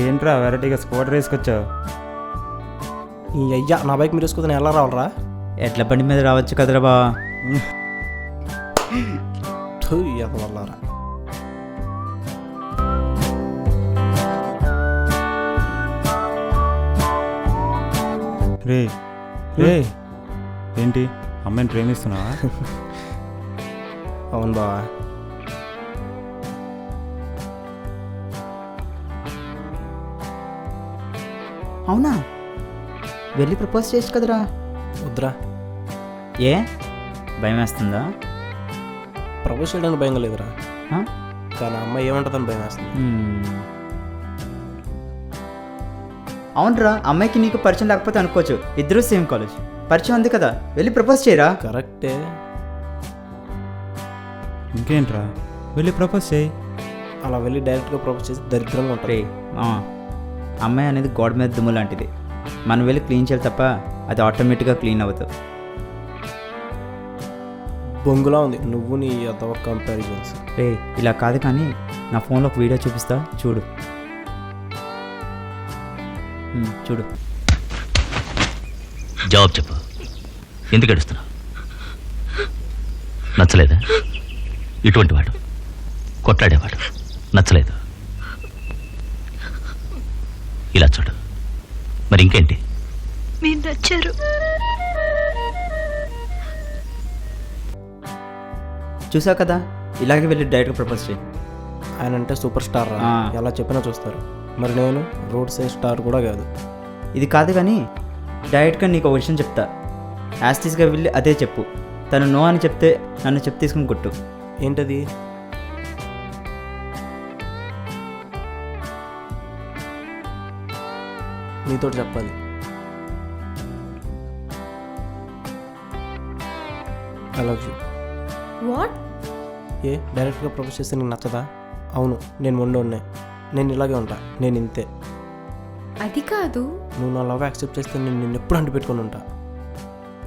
ఏంట్రా వెరైటీగా స్కూటర్ వేసుకొచ్చావు? ఈ అయ్యా నా బైక్ మీరు వేసుకుని ఎలా రావాలరా? ఎడ్ల బండి మీద రావచ్చు కదరా బా. వల్లరా రే రే ఏంటి అమ్మాయిని ప్రేమిస్తున్నావా? అవును బావా. అవునా? వెళ్ళి ప్రపోజ్ చేయొచ్చు కదరా. వద్దురా. ఏ భయం వేస్తుందా? ప్రపోజ్ చేయడానికి భయం లేదురా, ఆ? కానీ అమ్మాయి ఏమంటుందని భయం వేస్తుంది. అవునరా, అమ్మాయికి నీకు పరిచయం లేకపోతే అనుకోవచ్చు, ఇద్దరు సేమ్ కాలేజ్, పరిచయం ఉంది కదా, వెళ్ళి ప్రపోజ్ చేయరా. కరెక్టే. ఇంకేంట్రా వెళ్ళి ప్రపోజ్ చేయి. అలా వెళ్ళి డైరెక్ట్గా ప్రపోజ్ చేసి దరిద్రంగా ఉంటుంది. రే అమ్మాయి అనేది గోడ మీద దుమ్ము లాంటిది, మనం వెళ్ళి క్లీన్ చేయాలి తప్ప అది ఆటోమేటిక్గా క్లీన్ అవుతుంది. బొంగులా ఉంది నువ్వు నీ అదొక కంపారిజన్స్. రే ఇలా కాదు కానీ నా ఫోన్లో ఒక వీడియో చూపిస్తా చూడు. చూడు. జవాబు చెప్పు, ఎందుకు ఏడుస్తున్నావు? నచ్చలేదా? ఇటువంటి వాడు కొట్లాడేవాడు నచ్చలేదు. ఇలా చూడు, మరి ఇంకేంటి? మీరు నచ్చారు. చూసావు కదా, ఇలాగే వెళ్ళి డైరెక్ట్గా ప్రపోజ్ చేయి. ఆయన అంటే సూపర్ స్టార్ రా, ఎలా చెప్పినా చూస్తారు. మరి నేను రోడ్ సైడ్ స్టార్ కూడా కాదు. ఇది కాదు కానీ డైరెక్ట్గా నీకు ఒక విషయం చెప్తా, యాస్టీస్గా వెళ్ళి అదే చెప్పు. తను నో అని చెప్తే నన్ను చెప్పు తీసుకుని కొట్టు. ఏంటది? నీతో చెప్పాలి. I love you. వాట్? ఏ డైరెక్ట్గా ప్రపోజ్ చేస్తే నీకు నచ్చదా? అవును, నేను మొండోన్నే, నేను ఇలాగే ఉంటా, నేను ఇంతే. అది కాదు. నువ్వు నా లవ్ యాక్సెప్ట్ చేస్తే నేను నిన్ను ఎప్పుడు అంటి పెట్టుకొని ఉంటా.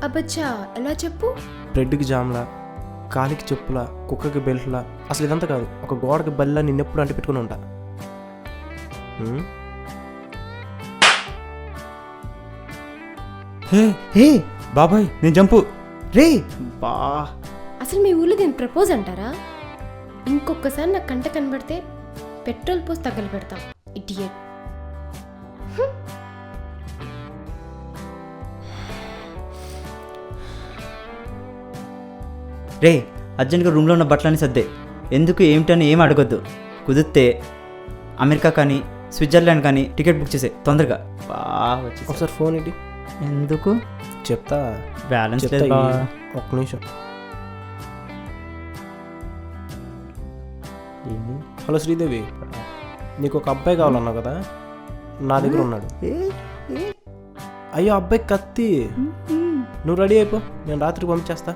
అబ్బచ్చా, ఎలా చెప్పు? బ్రెడ్కి జామ్లా, కాలికి చెప్పులా, కుక్కకి బెల్ట్లా, అసలు ఇదంతా కాదు, ఒక గోడకి బల్లా నిన్నెప్పుడు అంటి పెట్టుకొని ఉంటా. హే హే బాబాయ్ నేను జంపు. రే బా, అసలు మీ ఊళ్ళో దీన్ని ప్రపోజ్ అంటారా? ఇంకొకసారి నాకు కంట కనబడితే పెట్రోల్ పోసి తగలు పెడతాం. ఇడియట్. రే అర్జెంట్గా రూమ్లో ఉన్న బట్టలని సర్దే. ఎందుకు ఏమిటని ఏం అడగొద్దు. కుదిరితే అమెరికా కానీ స్విట్జర్లాండ్ కానీ టికెట్ బుక్ చేసే తొందరగా. బా వచ్చి ఒకసారి ఫోన్ ఏంటి? ఎందుకు చెప్తా, బ్యాలెన్స్ చెప్తా. లేదు బా. ఒక్క నిమిషం. ఏంది? హలో శ్రీదేవి, నీకు ఒక అబ్బాయి కావాలన్నావు కదా, నా దగ్గర ఉన్నాడు. అయ్యో అబ్బాయి కత్తి, నువ్వు రెడీ అయిపో, నేను రాత్రికి పంపించేస్తా.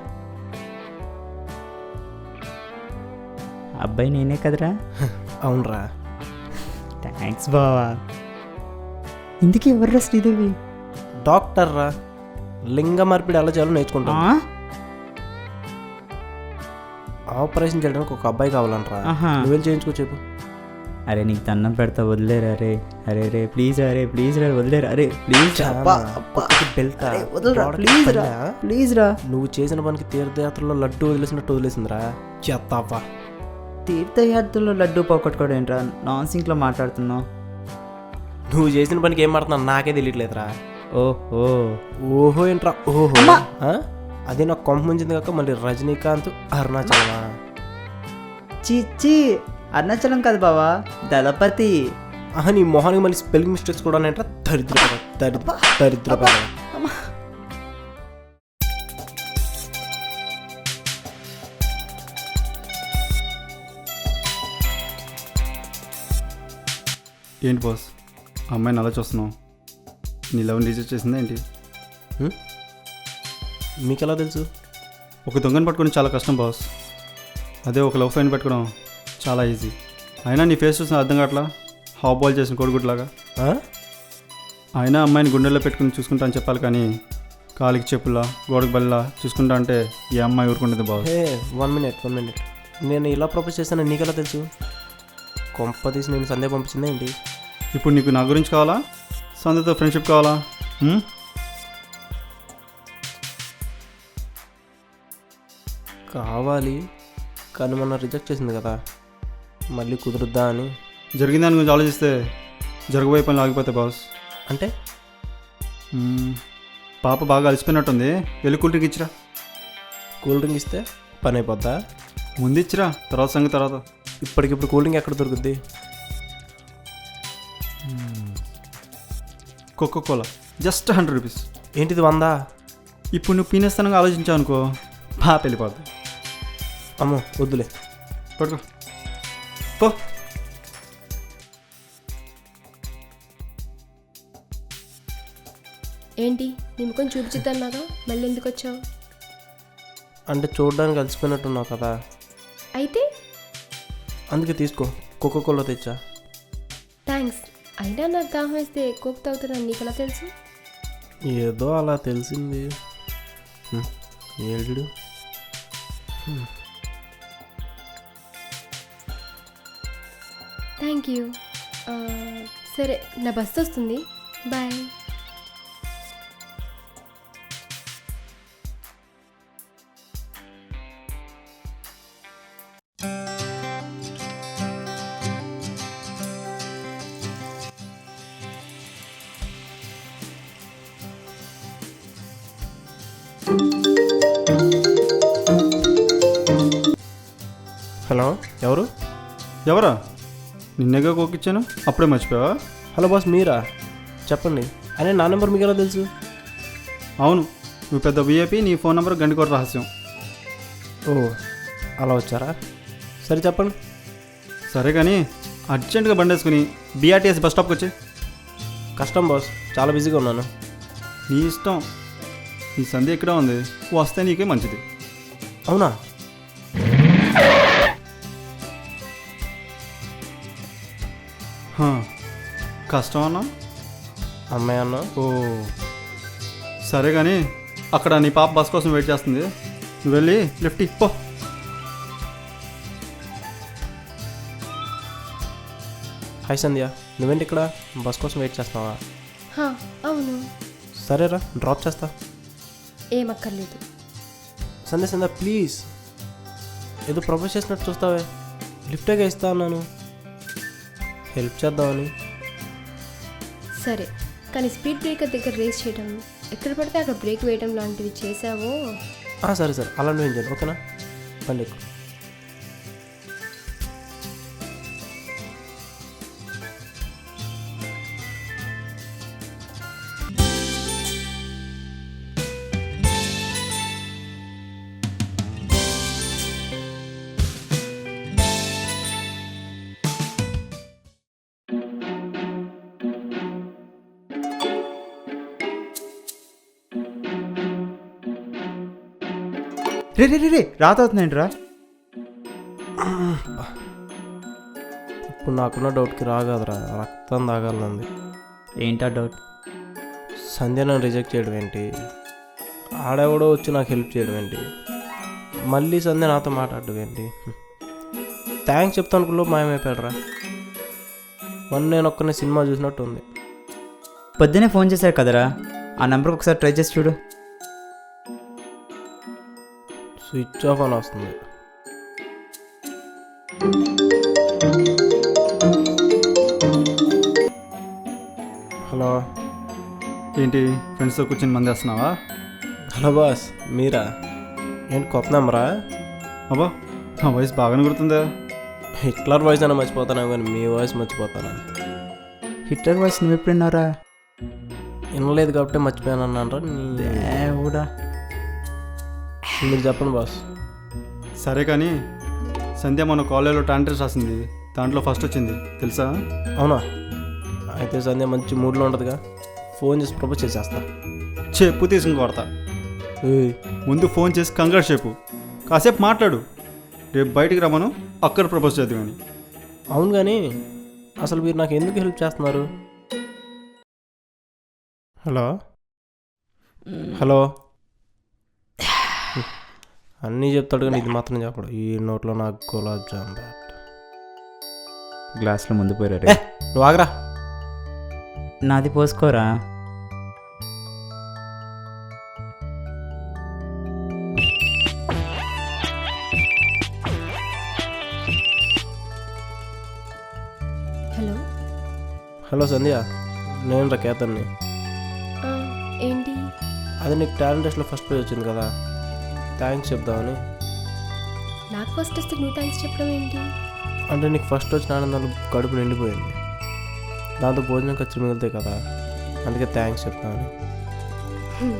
అబ్బాయి నేనే కదరా? అవునరా. థ్యాంక్స్ బావా. ఇందుకే ఎవర్రా శ్రీదేవి? డాక్టర్ రా, లింగ మార్పిడి ఎలా చేయాలో నేర్చుకుంటా. ఆపరేషన్ చేయడానికి ఒక అబ్బాయి కావాలంటరా, నువ్వు వెళ్ళి చేయించుకో చెప్పు. అరే నీకు దండం పెడతా, వదిలేరా రే. అరే రే ప్లీజ్ అరే, ప్లీజ్ రా, వదిలేరా. అరే ప్లీజ్ బెల్టా, ప్లీజ్ రా, ప్లీజ్ రా. నువ్వు చేసిన పనికి తీర్థయాత్రలో లడ్డు వదిలేసినట్టు వదిలేసిందిరా. చెత్తావా. తీర్థయాత్రలో లడ్డు పోగొట్టుకోవడం ఏంట్రా? నాన్ సింక్లో మాట్లాడుతున్నావు. నువ్వు చేసిన పనికి ఏం మాడుతున్నా నాకే తెలియట్లేదురా. ఓహో ఓహో ఏంట్రా ఓహో? అదే నాకు కొంప ముంచింది కాక మళ్ళీ రజనీకాంత్ అరుణాచలమా? చిచ్చి అరుణాచలం కాదు బావా, దళపతి. నీ మొహానికి మళ్ళీ స్పెల్లింగ్ మిస్టేక్స్ కూడా ఏంట్రా? దరిద్ర దరిద్ర దరిద్ర. ఏంటి బాస్ అమ్మాయిని అలా చూస్తున్నావు? నీ లవ్ రిజెక్ట్ చేసిందా ఏంటి? మీకెలా తెలుసు? ఒక దొంగని పట్టుకోవడం చాలా కష్టం బాస్, అదే ఒక లవ్ ఫైన్ పట్టుకోవడం చాలా ఈజీ. అయినా నీ ఫేస్ చూసిన అర్థం కావట్లా, హాఫ్ బాల్ చేసిన కోడిగుడ్లాగా. అయినా అమ్మాయిని గుండెల్లో పెట్టుకుని చూసుకుంటా అని చెప్పాలి కానీ కాలికి చెప్పులా గోడకు బల్లా చూసుకుంటా అంటే ఈ అమ్మాయి ఊరుకుంటుంది బాస్. 1 మినిట్, నేను ఇలా ప్రపోజ్ చేస్తానని నీకెలా తెలుసు? కొంప తీసి నేను సందేహం పంపించిందా ఏంటి? ఇప్పుడు నీకు నా గురించి కావాలా సంధ్యతో ఫ్రెండ్షిప్ కావాలా? కావాలి, కానీ మొన్న రిజెక్ట్ చేసింది కదా, మళ్ళీ కుదురుద్దా అని. జరిగిన దాని గురించి ఆలోచిస్తే జరగబోయే పనులు ఆగిపోతాయి బాస్. అంటే పాప బాగా అలసిపోయినట్టుంది, వెళ్ళి కూల్ డ్రింక్ ఇచ్చిరా. కూల్ డ్రింక్ ఇస్తే పని అయిపోద్దా? ముందు ఇచ్చిరా, తర్వాత సంగతి తర్వాత. ఇప్పటికిప్పుడు కూల్ డ్రింక్ ఎక్కడ దొరుకుద్ది? Coca Cola just 100 rupees. ఏంటిది 100? ఇప్పుడు నువ్వు పీనేస్తానంగా ఆలోచించావు అనుకో, పాప వెళ్ళిపోద్ది. అమ్మో వద్దులే. పడుకో పో. ఏంటి నీ ముఖం చూపించుద్దన్నాగా మళ్ళీ ఎందుకు వచ్చావు? అంటే చూడడానికి అలసిపోయినట్టున్నావు కదా, అయితే అందుకే తీసుకో, కోకోకోలా తెచ్చా. థ్యాంక్స్. అయినా నాకు దాహం వేస్తే కోక్ తాగుతున్నాను, నీకు ఎలా తెలుసు? ఏదో అలా తెలిసింది. ఏడు థ్యాంక్ యూ. సరే నా బస్సు వస్తుంది, బాయ్. హలో, ఎవరు? ఎవరా? నిన్నగా కోక్ ఇచ్చాను, అప్పుడే మర్చిపోయావా? హలో బాస్, మీరా? చెప్పండి. అనే నా నెంబర్ మీకు ఎలా తెలుసు? అవును, నువ్వు పెద్ద విఐపి, నీ ఫోన్ నెంబర్ గండికోట రహస్యం. ఓ అలా వచ్చారా? సరే చెప్పండి. సరే కానీ అర్జెంటుగా బండి వేసుకుని బీఆర్టీఎస్ బస్ స్టాప్కి వచ్చి. కష్టం బాస్, చాలా బిజీగా ఉన్నాను. నీ ఇష్టం, నీ సంధి ఎక్కడ ఉంది, వస్తే నీకే మంచిది. అవునా? కష్టం అన్నా? అమ్మాయి అన్నా? ఓ సరే కానీ అక్కడ నీ పాప బస్ కోసం వెయిట్ చేస్తుంది, నువ్వు వెళ్ళి లిఫ్ట్ ఇప్పో. హాయ్ సంధ్య, నువ్వేంటి ఇక్కడ బస్ కోసం వెయిట్ చేస్తున్నావా? అవును. సరేరా, డ్రాప్ చేస్తా. ఏమక్కర్లేదు. సంధ్య సంధ్య ప్లీజ్, ఏదో ప్రపోజ్ చేసినట్టు చూస్తావే, లిఫ్టేగా ఇస్తా అన్నాను, హెల్ప్ చేద్దామని. సరే కానీ స్పీడ్ బ్రేకర్ దగ్గర రేస్ చేయడం, ఎక్కడ పడితే అక్కడ బ్రేక్ వేయడం లాంటివి చేసావో. సరే సరే, అలాంటివి ఏం చేయండి, ఓకేనా? బండి ఎక్కు. రే రే రే రే రాత అవుతుందేంట్రా? ఇప్పుడు నాకున్న డౌట్కి రాగదరా, రక్తం తాగాలంది. ఏంటా డౌట్? సంధ్య నన్ను రిజెక్ట్ చేయడం ఏంటి, ఆడెవడో వచ్చి నాకు హెల్ప్ చేయడం ఏంటి, మళ్ళీ సంధ్య నాతో మాట్లాడడం ఏంటి? థ్యాంక్స్ చెప్తాను అనుకుల్లో మాయమైపోయాడురా. మొన్న నేను ఒక్కనే సినిమా చూసినట్టు ఉంది. పొద్దునే ఫోన్ చేశారు కదరా, ఆ నెంబర్కి ఒకసారి ట్రై చేసి చూడు. స్విచ్ ఆఫ్ అని వస్తుంది. హలో, ఏంటి ఫ్రెండ్స్తో కూర్చొని మంది వేస్తున్నావా? హలో బాస్, మీరా? ఏంటి కొత్త నెంబరా? అబ్బా నా వాయిస్ బాగానే గుర్తుందా? హిట్లర్ వాయిస్ అయినా మర్చిపోతానా, కానీ మీ వాయిస్ మర్చిపోతానా? హిట్లర్ వాయిస్ నువ్వు ఎప్పుడు విన్నారా? వినలేదు కాబట్టి మర్చిపోయాను అన్నారా? కూడా మీరు చెప్పండి బాస్. సరే కానీ సంధ్య మన కాలేజీలో టాలెంట్ రాసింది, దాంట్లో ఫస్ట్ వచ్చింది తెలుసా? అవునా? అయితే సంధ్య మంచి మూడ్లో ఉంటుందిగా, ఫోన్ చేసి ప్రపోజ్ చేసేస్తా. చెప్పు తీసుకుని కొడతా. ముందు ఫోన్ చేసి కంగ్రాట్స్ చెప్పు, కాసేపు మాట్లాడు, రేపు బయటికి రమ్మను, అక్కడ ప్రపోజ్ చేద్దాం అని. అవును కానీ అసలు మీరు నాకు ఎందుకు హెల్ప్ చేస్తున్నారు? హలో హలో, అన్నీ చెప్తాడు కానీ ఇది మాత్రం చెప్పడు. ఈ నోట్లో నాకు గులాబ్ జామ్ బ్యాట్. గ్లాస్లో ముందు పోయారు. నువ్వు ఆగరా, నాది పోసుకోరా. హలో. హలో సంధ్య, నేను రా కేతన్ని. ఆ, ఏంటి? అది నీకు టాలెంట్ టెస్ట్లో ఫస్ట్ ప్రైజ్ వచ్చింది కదా, థ్యాంక్స్ చెప్దామని. నాకు ఫస్ట్ వస్తే నువ్వు థ్యాంక్స్ చెప్పడం ఏంటి? అంటే నీకు ఫస్ట్ వచ్చిన ఆనందంలో కడుపు నిండిపోయింది, దాంతో భోజనం ఖర్చులు మిగులుతాయి కదా, అందుకే థ్యాంక్స్ చెప్తామని. హ్మ్.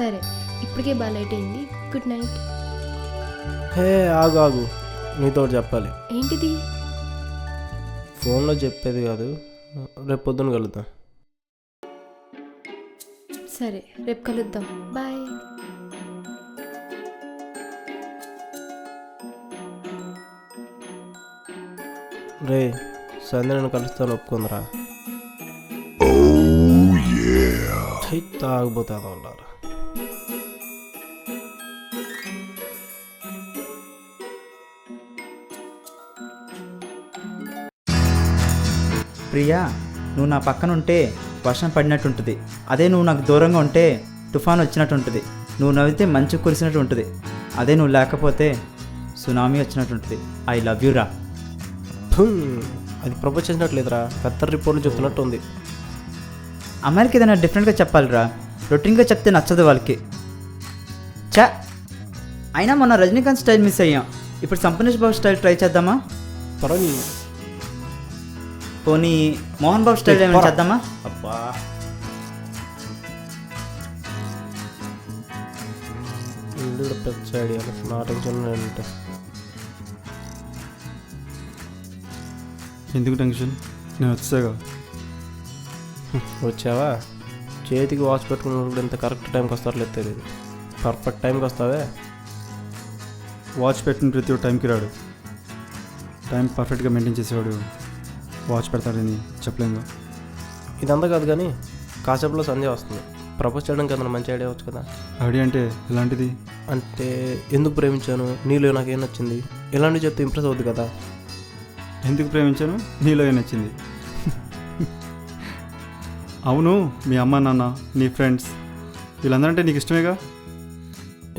సరే, ఇప్పటికే బాగా లేట్ అయింది. Good night. హే ఆగు ఆగు, నీతో ఒకటి చెప్పాలి. ఏంటిది? ఫోన్లో చెప్పేది కాదు, రేపు పొద్దున్న కలుద్దాం. సరే, రేపు కలుద్దాం. బాయ్. రే సంధ్య నేను కలుస్తాను, ఒప్పుకుందరా. తాగిపోతే అదవల్లారా. ప్రియా, నువ్వు నా పక్కన ఉంటే వర్షం పడినట్టు ఉంటుంది. అదే నువ్వు నాకు దూరంగా ఉంటే తుఫాన్ వచ్చినట్టు ఉంటుంది. నువ్వు నవ్వితే మంచు కురిసినట్టు ఉంటుంది. అదే నువ్వు లేకపోతే సునామీ వచ్చినట్టు ఉంటుంది. ఐ లవ్ యూ రా. అది ప్రపోజ్ చేసినట్లేదురా, కత్తర్ రిపోర్ట్లు చెప్తున్నట్టు ఉంది. అమ్మాయిలకి ఏదైనా డిఫరెంట్గా చెప్పాలిరా, రొటీన్గా చెప్తే నచ్చదు వాళ్ళకి. చా, అయినా మొన్న రజనీకాంత్ స్టైల్ మిస్ అయ్యాం. ఇప్పుడు సంపనేష్ బాబు స్టైల్ ట్రై చేద్దామా? పర్వాలేదు. పోనీ మోహన్ బాబు స్టైల్ ఏమైనా చేద్దామా? అబ్బా, ఇల్లు పెద్ద ఐడియా, నా టెన్షన్ ఏంటంటే. ఎందుకు టెన్షన్? నేను వచ్చాగా. వచ్చావా? చేతికి వాచ్ పెట్టుకున్నప్పుడు ఇంత కరెక్ట్ టైంకి వస్తారో లేదు తెలియదు. పర్ఫెక్ట్ టైంకి వస్తావే. వాచ్ పెట్టిన ప్రతి ఒక్క టైంకి రాడు. టైం పర్ఫెక్ట్గా మెయింటైన్ చేసేవాడు వాచ్ పెడతాడని చెప్పలేము. ఇదంతా కాదు కానీ కాసేపులో సంధ్య వస్తుంది. ప్రపోజ్ చేయడానికి ఏదైనా మంచి ఐడియా వచ్చు కదా. ఐడియా అంటే ఎలాంటిది? అంటే ఎందుకు ప్రేమించాను, నీలో నాకేం నచ్చింది, ఇలాంటివి చెప్తే ఇంప్రెస్ అవుద్ది కదా. ఎందుకు ప్రేమించాను, నీలో ఏం నచ్చింది. అవును, మీ అమ్మ నాన్న, నీ ఫ్రెండ్స్ వీళ్ళందరంటే నీకు ఇష్టమేగా?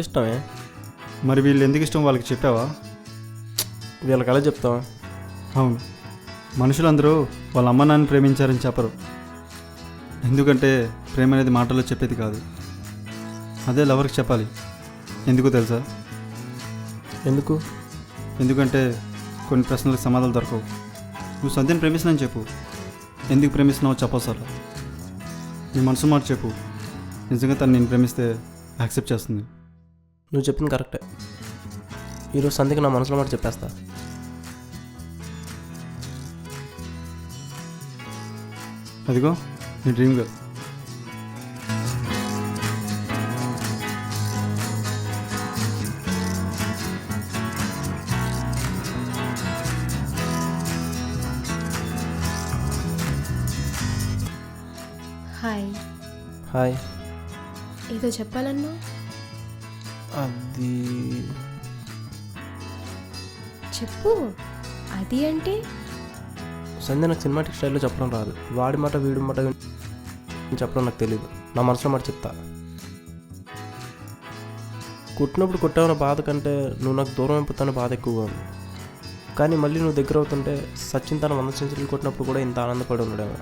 ఇష్టమే. మరి వీళ్ళు ఎందుకు ఇష్టం వాళ్ళకి చెప్పావా? వీళ్ళకి ఎలా చెప్తావా? అవును, మనుషులందరూ వాళ్ళ అమ్మ నాన్న ప్రేమించారని చెప్పరు. ఎందుకంటే ప్రేమ అనేది మాటల్లో చెప్పేది కాదు, అదే లవర్కి చెప్పాలి. ఎందుకు తెలుసా? ఎందుకు? ఎందుకంటే కొన్ని ప్రశ్నలకు సమాధానాలు దొరకవు. నువ్వు సంధ్యను ప్రేమిస్తున్నాను చెప్పు, ఎందుకు ప్రేమిస్తున్నావో చెప్పవసరం. నీ మనసు మాట చెప్పు, నిజంగా తను నేను ప్రేమిస్తే యాక్సెప్ట్ చేస్తుంది. నువ్వు చెప్పింది కరెక్టే. ఈరోజు సంధ్యకి నా మనసులో మాట చెప్పేస్తా. అదిగో నీ డ్రీమ్ గర్ల్. హాయ్. హాయ్. ఏదో చెప్పాలన్నా? అది చెప్పు. అది అంటే సంధ్య నాకు సినిమాటిక్ స్టైల్లో చెప్పడం రాదు. వాడి మాట వీడి మాట చెప్పడం నాకు తెలియదు. నా మనసులో మాట చెప్తా. కుట్టినప్పుడు కుట్టావన్న బాధ కంటే నువ్వు నాకు దూరం అయిపోతానే బాధ ఎక్కువగా ఉంది. కానీ మళ్ళీ నువ్వు దగ్గర అవుతుంటే సచిన్ తన 100 సెంచరీలు కొట్టినప్పుడు కూడా ఇంత ఆనందపడి ఉండడేమో.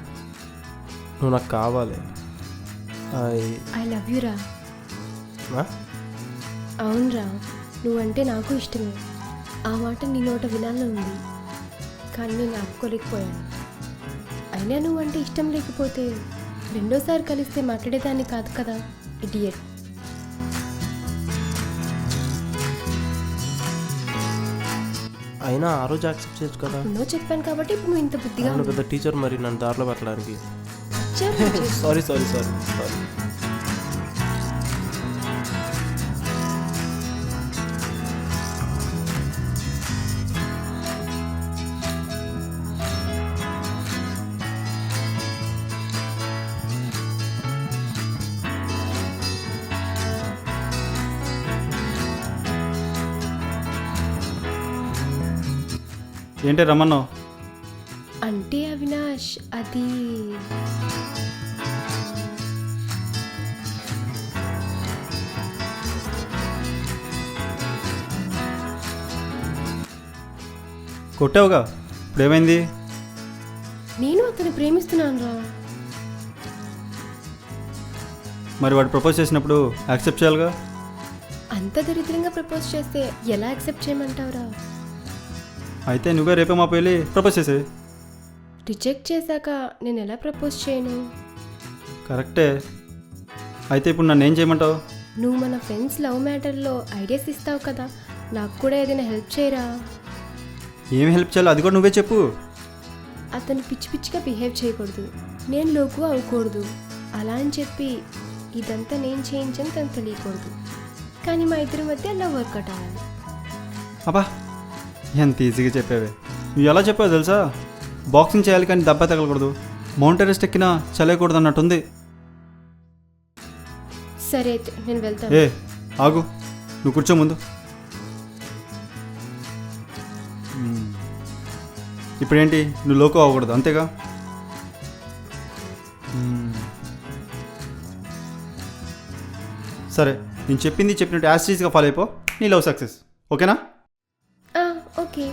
నువ్వు నాకు కావాలి. ఐ లవ్ యూ రా. అవునరా, నువ్వంటే నాకు ఇష్టమే. ఆ మాట నీ నోట వినాలని ఉంది, కానీ నేను ఆపుకోలేకపోయాను. అయినా నువ్వంటే ఇష్టం లేకపోతే రెండోసారి కలిస్తే మాట్లాడేదాన్ని కాదు కదా, ఇడియట్. అయినా ఆ రోజు యాక్సెప్ట్ చేయొచ్చు కదా. నో చెప్పాను కాబట్టి ఇప్పుడు నువ్వు ఇంత బుద్ధిగా అవును పెద్ద టీచర్ మరి నన్ను దారిలో పెట్టడానికి. ఉన్నావు. Sorry sorry sorry sorry. ఏంటి రమ్మన్నావు? అంటే అవినాష్ అది కొట్టావుగా, ఇప్పుడు ఏమైంది? నేను అతన్ని ప్రేమిస్తున్నాను రా. మరి వాడు ప్రపోజ్ చేసినప్పుడు యాక్సెప్ట్ చేయాలిగా. అంత దరిద్రంగా ప్రపోజ్ చేస్తే ఎలా యాక్సెప్ట్ చేయమంటావురా? అయితే నువ్వే రేపే మాపు వెళ్ళి ప్రపోజ్ చేసే. రిజెక్ట్ చేశాక నేను ఎలా ప్రపోజ్ చేయను? కరెక్టే. అయితే ఇప్పుడు నన్ను ఏం చేయమంటావు? నువ్వు మన ఫ్రెండ్స్ లవ్ మ్యాటర్లో ఐడియాస్ ఇస్తావు కదా, నాకు కూడా ఏదైనా హెల్ప్ చేయరా. ఏం హెల్ప్ చేయాలో అది కూడా నువ్వే చెప్పు. అతను పిచ్చి పిచ్చిగా బిహేవ్ చేయకూడదు, నేను లోకు అవ్వకూడదు. అలా అని చెప్పి ఇదంతా నేను చేయించని తను తెలియకూడదు. కానీ మా ఇద్దరి మధ్య అలా వర్కౌట్ అవ్వాలి. అబ్బా ఎంత ఈజీగా చెప్పావే. నువ్వు ఎలా చెప్పావు తెలుసా? బాక్సింగ్ చేయాలి కానీ దెబ్బ తగలకూడదు, మౌంట్ ఎవరెస్ట్ ఎక్కినా చలేయకూడదు అన్నట్టుంది. సరే అయితే నేను వెళ్తాను. ఏ ఆగు, నువ్వు కూర్చో ముందు. ఇప్పుడేంటి, నువ్వు లోకో అవ్వకూడదు అంతేగా? సరే, నేను చెప్పింది చెప్పినట్టు యాస్టీస్గా ఫాలో అయిపో, నీ లవ్ సక్సెస్. ఓకేనా? ఓకే.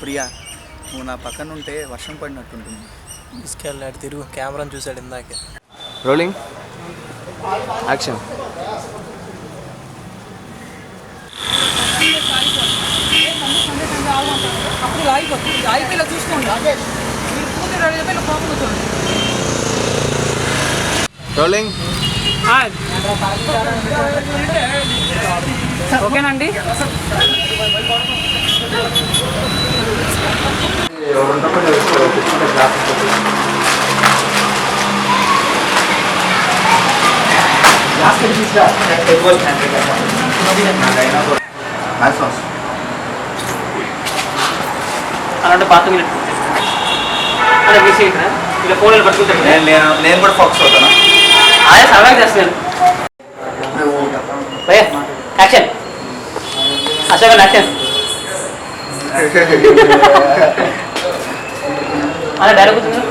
ప్రియా, నువ్వు నా పక్కన ఉంటే వర్షం పడినట్టుంటుంది. తీసుకెళ్ళాడు తిరుగు, కెమెరాని చూశాడు ఇందాకే. Rolling action. రోలింగ్. ఓకేనండి. అలాంటి పాత అలా తీసేయరా, ఇలా ఫోన్లు పట్టుకుంటాను. నేను కూడా ఫోకస్ అవుతాను. అదే సర్వైవ్ చేస్తాను. Action Ashok action. అలా డైరెక్ట్